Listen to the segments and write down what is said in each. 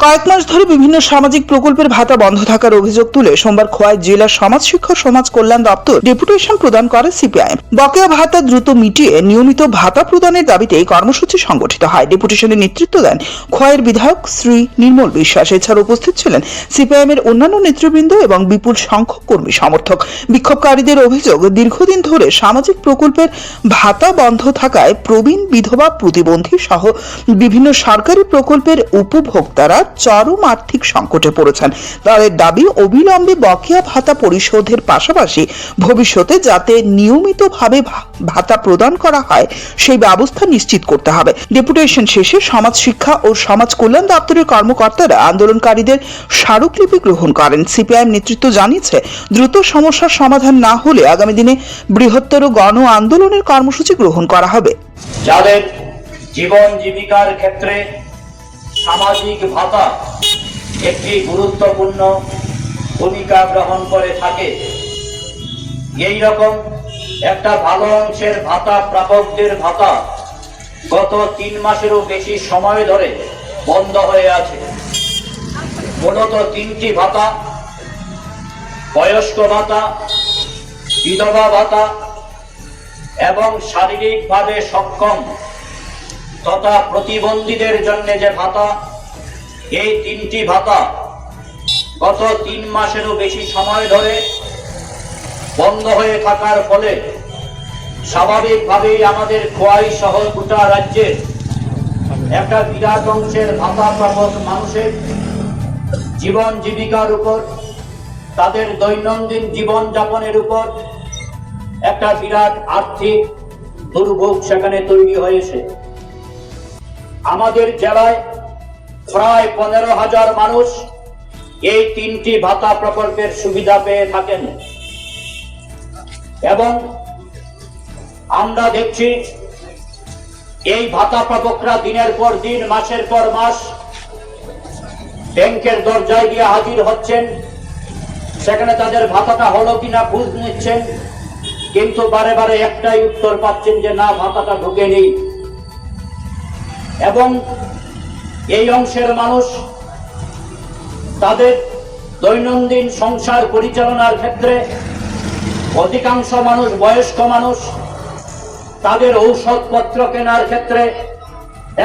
কয়েক মাস ধরে বিভিন্ন সামাজিক প্রকল্পের ভাতা বন্ধ থাকার অভিযোগ তুলে সোমবার খোয়াই জেলা সমাজ শিক্ষা সমাজ কল্যাণ দপ্তর ডেপুটেশন প্রদান করে সিপিআইএম। বকেয়া ভাতা দ্রুত মিটিয়ে নিয়মিত ভাতা প্রদানের দাবিতে এই কর্মসূচি সংগঠিত হয়। ডেপুটেশনের নেতৃত্ব দেন খোয়াইয়ের বিধায়ক শ্রী নির্মল বিশ্বাস। এছাড়া উপস্থিত ছিলেন সিপিআইএম এর অন্যান্য নেতৃবৃন্দ এবং বিপুল সংখ্যক কর্মী সমর্থক। বিক্ষোভকারীদের অভিযোগ, দীর্ঘদিন ধরে সামাজিক প্রকল্পের ভাতা বন্ধ থাকায় প্রবীণ, বিধবা, প্রতিবন্ধী সহ বিভিন্ন সরকারি প্রকল্পের উপভোক্তারা চরম আর্থিক সংকটে পড়েছেন। তাদের দাবি, অবিলম্বে বকেয়া ভাতা পরিশোধের পাশাপাশি ভবিষ্যতে যাতে নিয়মিতভাবে ভাতা প্রদান করা হয় সেই ব্যবস্থা নিশ্চিত করতে হবে। ডেপুটেশন শেষে সমাজ শিক্ষা ও সমাজ কল্যাণ দপ্তরের কর্মকর্তারা আন্দোলনকারীদের স্মারকলিপি গ্রহণ করেন। সিপিআইএম নেতৃত্ব জানিয়েছে, দ্রুত সমস্যার সমাধান না হলে আগামী দিনে বৃহত্তর গণ আন্দোলনের কর্মসূচি গ্রহণ করা হবে। যাদের জীবন জীবিকার ক্ষেত্রে সামাজিক ভাতা একটি গুরুত্বপূর্ণ ভূমিকা গ্রহণ করে থাকে, এই রকম একটা ভালো অংশের ভাতা প্রাপকদের ভাতা গত 3 মাসেরও বেশি সময় ধরে বন্ধ হয়ে আছে। মূলত 3টি ভাতা, বয়স্ক ভাতা, বিধবা ভাতা এবং শারীরিকভাবে সক্ষম তথা প্রতিবন্ধীদের জন্য যে ভাতা, এই 3টি ভাতা গত 3 মাসেরও বেশি সময় ধরে বন্ধ হয়ে থাকার ফলে স্বাভাবিকভাবেই আমাদের খোয়াই সহ গোটা রাজ্যের একটা বিরাট অংশের ভাতা প্রাপক মানুষের জীবন জীবিকার উপর, তাদের দৈনন্দিন জীবন যাপনের উপর একটা বিরাট আর্থিক দুর্ভোগ সেখানে তৈরি হয়েছে। আমাদের জেলায় প্রায় 15,000 মানুষ এই 3টি ভাতা প্রকল্পের সুবিধা পেয়ে থাকেন এবং আমরা দেখছি এই ভাতা প্রাপকরা দিনের পর দিন, মাসের পর মাস ব্যাংকের দরজায় গিয়ে হাজির হচ্ছেন, সেখানে তাদের ভাতাটা হলো কিনা খোঁজ নিচ্ছেন, কিন্তু বারে বারে একটাই উত্তর পাচ্ছেন যে না, ভাতাটা ঢোকেনি। এবং এই অংশের মানুষ তাদের দৈনন্দিন সংসার পরিচালনার ক্ষেত্রে, অধিকাংশ মানুষ বয়স্ক মানুষ, তাদের ঔষধপত্র কেনার ক্ষেত্রে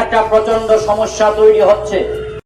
একটা প্রচন্ড সমস্যা তৈরি হচ্ছে।